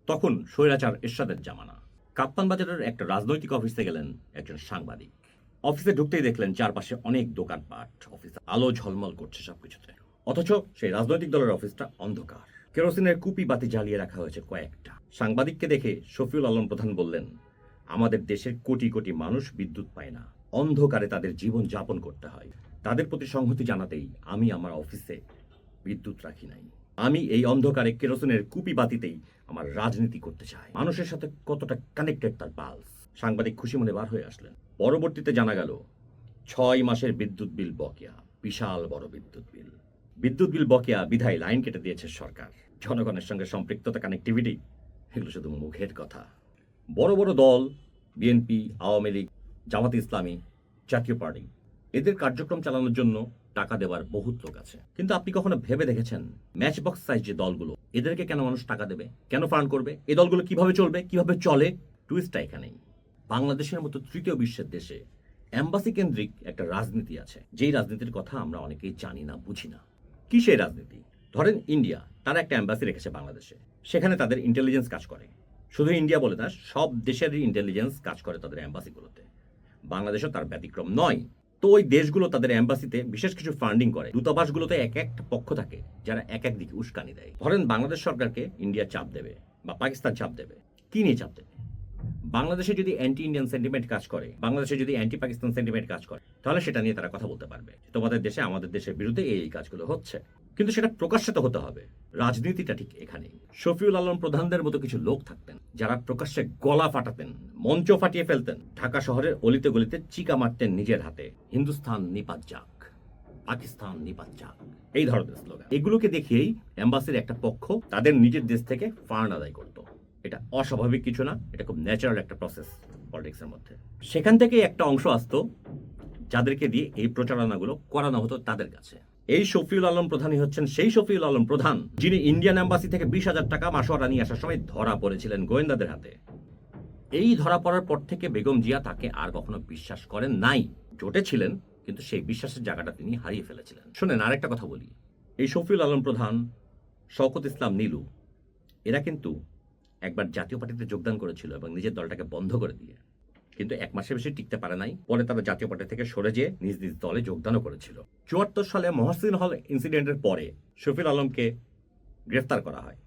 তখন স্বৈরাচার এরশাদের জামানা। কাপ্তান বাজারের একটা রাজনৈতিক অফিসে গেলেন একজন সাংবাদিক। অফিসে ঢুকতেই দেখলেন চারপাশে অনেক দোকানপাট, অফিসে আলো ঝলমল করছে সবকিছুতে। অথচ সেই রাজনৈতিক দলের অফিসটা অন্ধকার। কেরোসিনের কুপি বাতি জ্বালিয়ে রাখা হয়েছে কয়েকটা। সাংবাদিককে দেখে শফিউল আলম প্রধান বললেন, আমাদের দেশের কোটি কোটি মানুষ বিদ্যুৎ পায় না, অন্ধকারে তাদের জীবন যাপন করতে হয়। তাদের প্রতি সংহতি জানাতেই আমি আমার অফিসে বিদ্যুৎ রাখি নাই। আমি এই অন্ধকারে কেরোসিনের কুপি বাতিতেই আমার রাজনীতি করতে চাই। মানুষের সাথে কতটা কানেক্টেড তার পালস। সাংবাদিক খুশি মনে বার হয়ে আসলেন। পরবর্তীতে জানা গেল 6 মাসের বিদ্যুৎ বিল বকেয়া, বিশাল বড় বিদ্যুৎ বিল। বিদ্যুৎ বিল বকেয়া বিধায় লাইন কেটে দিয়েছে সরকার। জনগণের সঙ্গে সম্পৃক্ততা, কানেক্টিভিটি, এগুলো শুধু মুখের কথা। বড় বড় দল, বিএনপি, আওয়ামী লীগ, জামাত ইসলামী, জাতীয় পার্টি, এদের কার্যক্রম চালানোর জন্য টাকা দেওয়ার বহুত লোক আছে। কিন্তু আপনি কখনো ভেবে দেখেছেন ম্যাচ বক্স সাইজ যে দলগুলো, এদেরকে কেন মানুষ টাকা দেবে, কেন ফান্ড করবে? এই দলগুলো কিভাবে চলবে, কিভাবে চলে? টুইস্টটা এখানেই। বাংলাদেশের মতো তৃতীয় বিশ্বের দেশে এম্বাসি কেন্দ্রিক একটা রাজনীতি আছে, যেই রাজনীতির কথা আমরা অনেকেই জানি না, বুঝি না। কি সেই রাজনীতি? ধরেন ইন্ডিয়া, তারা একটা এম্বাসি রেখেছে বাংলাদেশে। সেখানে তাদের ইন্টেলিজেন্স কাজ করে। শুধু ইন্ডিয়া বলে না, সব দেশেরই ইন্টেলিজেন্স কাজ করে তাদের এম্বাসিগুলোতে। বাংলাদেশও তার ব্যতিক্রম নয়। তো ওই দেশগুলো তাদের এম্বাসিতে বিশেষ কিছু ফান্ডিং করে। দূতাবাসগুলোতে এক একটা পক্ষ থাকে যারা এক এক দিকে উস্কানি দেয়। ধরেন বাংলাদেশ সরকারকে ইন্ডিয়া চাপ দেবে বা পাকিস্তান চাপ দেবে। কি নিয়ে চাপ দেবে? বাংলাদেশে যদি অ্যান্টি ইন্ডিয়ান সেন্টিমেন্ট কাজ করে, বাংলাদেশে যদি অ্যান্টি পাকিস্তান সেন্টিমেন্ট কাজ করে, তাহলে সেটা নিয়ে তারা কথা বলতে পারবে। তোমাদের দেশে আমাদের দেশের বিরুদ্ধে এই কাজগুলো হচ্ছে। কিন্তু সেটা প্রকাশ্যে তো হতে হবে। রাজনীতিটা ঠিক এখানেই। শফিউল আলম প্রধানদের মতো কিছু লোক থাকতেন যারা প্রকাশ্যে গলা ফাটাতেন, মঞ্চ ফাটিয়ে ফেলতেন। ঢাকা শহরের অলিতে গলিতে চিকা মারতেন নিজের হাতে, হিন্দুস্তান নিপাত যাক, পাকিস্তান নিপাত যাক, এই ধরনের স্লোগান। এগুলোকে দেখিয়েই এম্বাসির একটা পক্ষ তাদের নিজের দেশ থেকে ফান্ড আদায় করত। এটা অস্বাভাবিক কিছু না, এটা খুব ন্যাচারাল একটা প্রসেস পলিটিক্সের মধ্যে। সেখান থেকে একটা অংশ আসতো যাদেরকে দিয়ে এই প্রচারণাগুলো করানো হতো তাদের কাছে। এই শফিউল আলম প্রধানই হচ্ছেন সেই শফিউল আলম প্রধান যিনি ইন্ডিয়ান এম্বাসি থেকে 20,000 টাকা মাসোয়ারা নিয়ে আসার সময় ধরা পড়েছিলেন গোয়েন্দাদের হাতে। এই ধরা পড়ার পর থেকে বেগম জিয়া তাকে আর কখনো বিশ্বাস করেন নাই। জোটে ছিলেন, কিন্তু সেই বিশ্বাসের জায়গাটা তিনি হারিয়ে ফেলেছিলেন। শোনেন, আরেকটা কথা বলি। এই শফিউল আলম প্রধান, শওকত ইসলাম নীলু, এরা কিন্তু একবার জাতীয় পার্টিতে যোগদান করেছিল এবং নিজের দলটাকে বন্ধ করে দিয়ে, কিন্তু 1 মাসের বেশি টিকতে পারে নাই। পরে তারা জাতীয় পার্টি থেকে সরে যেয়ে নিজ নিজ দলে যোগদানও করেছিল। 74 সালে মহসিন হল ইনসিডেন্টের পরে শফিউল আলমকে গ্রেফতার করা হয়,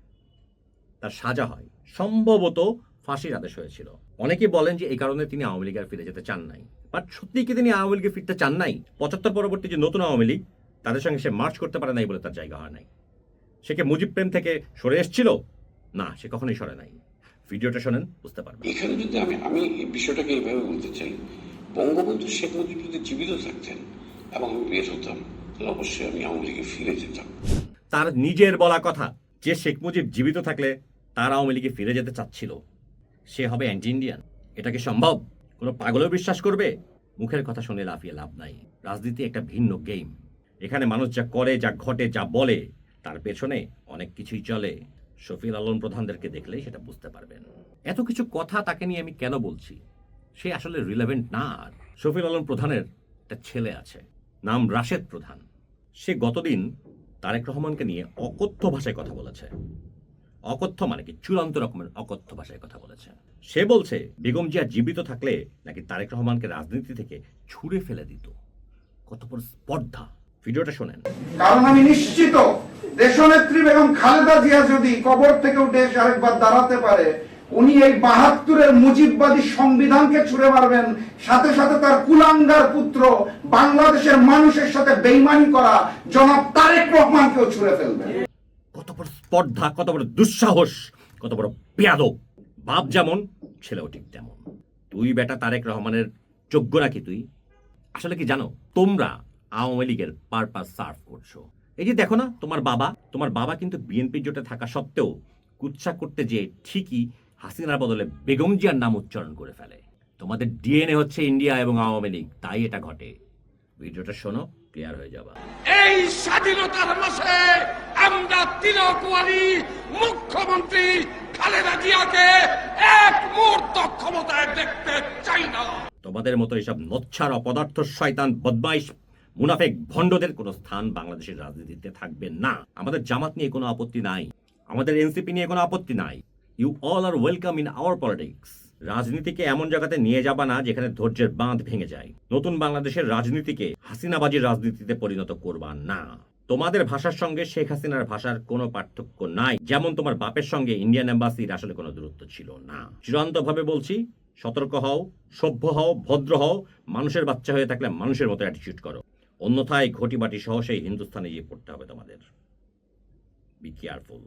তার সাজা হয়, সম্ভবত ফাঁসির আদেশ হয়েছিল। অনেকে বলেন যে এই কারণে তিনি আওয়ামী লীগে ফিরে যেতে চান নাই। বাট সত্যিই কি তিনি আওয়ামী লীগে ফিরতে চান নাই? 75 পরবর্তী যে নতুন আওয়ামী লীগ, তাদের সঙ্গে সে মার্চ করতে পারে নাই বলে তার জায়গা হয় নাই। সে কি মুজিব প্রেম থেকে সরে এসেছিল? না, সে কখনোই সরে নাই। ভিডিওটা শোনেন, বুঝতে পারবেন। এখানে যদি আমি এই বিষয়টাকে এইভাবে বলতে চাই, বঙ্গবন্ধু শেখ মুজিব যদি জীবিত থাকতেন এবং আমি বের হতাম, তাহলে অবশ্যই আমি আওয়ামী লীগে ফিরে যেতাম। তার নিজের বলা কথা যে শেখ মুজিব জীবিত থাকলে তার আওয়ামী লীগে ফিরে যেতে চাচ্ছিল, সে হবে অ্যান্টি ইন্ডিয়ান। এটা কি সম্ভব? কোনো পাগলেও বিশ্বাস করবে? মুখের কথা শুনে লাফিয়ে লাভ নাই। রাজনীতি একটা ভিন্ন গেম। এখানে মানুষ যা করে, যা ঘটে, যা বলে, তার পেছনে অনেক কিছুই চলে। শফিউল আলম প্রধানদেরকে দেখলেই সেটা বুঝতে পারবেন। এত কিছু কথা তাকে নিয়ে আমি কেন বলছি? সে আসলে রিলেভেন্ট না। আর শফিউল আলম প্রধানের একটা ছেলে আছে, নাম রাশেদ প্রধান। সে গতদিন তারেক রহমানকে নিয়ে অকথ্য ভাষায় কথা বলেছে। অকথ্য মানে কি? চূড়ান্ত রকমের অকথ্য ভাষায় কথা বলেছে। সে বলছে বেগম জিয়া জীবিত থাকলে নাকি তারেক রহমানকে রাজনীতি থেকে ছুঁড়ে ফেলে দিত। কত বড় স্পর্ধা! ভিডিওটা শোনেন। কারণ আমি নিশ্চিত দেশনেত্রী বেগম খালেদা জিয়া যদি কবর থেকে উঠে এসে আরেকবার দাঁড়াতে পারে, উনি এই 72-এর মুজিববাদী সংবিধানকে ছুঁড়ে মারবেন, সাথে সাথে তার কুলাঙ্গার পুত্র বাংলাদেশের মানুষের সাথে বেইমানি করা জনাব তারেক রহমানকেও ছুঁড়ে ফেলবেন। কত বড় স্পর্ধা, কত বড় দুঃসাহস, কত বড় বেয়াদব! বাপ যেমন, ছেলেও ঠিক তেমন। তুই বেটা তারেক রহমানের যোগ্য নাকি তুই? আসলে কি জানো, তোমরা আওয়ামী লীগের পারপাস সার্ভ করছো। এই যে দেখো না, তোমার বাবা কিন্তু বিএনপি জোটে থাকা সত্ত্বেও কুৎসা করতে যে ঠিকই হাসিনার বদলে বেগম জিয়ার নাম উচ্চারণ করে ফেলে। তোমাদের ডিএনএ হচ্ছে ইন্ডিয়া এবং আওয়ামী লীগ, তাই এটা ঘটে। ভিডিওটা শোনো, ক্লিয়ার হয়ে যাবে। এই স্বাধীনতার মাসে আমরা তিলকওয়ালী মুখ্যমন্ত্রী খালেদা জিয়াকে এক মুহূর্ত ক্ষমতায় দেখতে চাই না। তোমাদের মতো এসব নচ্ছার অপদার্থ শয়তান বদমাইশ মুনাফেক ভণ্ডদের কোনো স্থান বাংলাদেশের রাজনীতিতে থাকবে না। আমাদের জামাত নিয়ে কোনো আপত্তি নাই, আমাদের এনসিপি নিয়ে কোনো আপত্তি নাই, you all are welcome in our politics. রাজনীতিকে এমন জায়গাতে নিয়ে যাবা না যেখানে ধৈর্যের বাঁধ ভেঙে যায়। নতুন বাংলাদেশের রাজনীতিকে হাসিনাবাজির রাজনীতিতে পরিণত করবা না। তোমাদের ভাষার সঙ্গে শেখ হাসিনার ভাষার কোনো পার্থক্য নাই, যেমন তোমার বাপের সঙ্গে ইন্ডিয়ান এম্বাসির আসলে কোনো দূরত্ব ছিল না। চূড়ান্তভাবে বলছি, সতর্ক হও, সভ্য হও, ভদ্র হও, মানুষের বাচ্চা হয়ে থাকলে মানুষের মতো অ্যাটিটিউড করো, অন্যথায় ঘটি বাটি সহ সেই হিন্দুস্থানে গিয়ে পড়তে হবে তোমাদের। Be careful.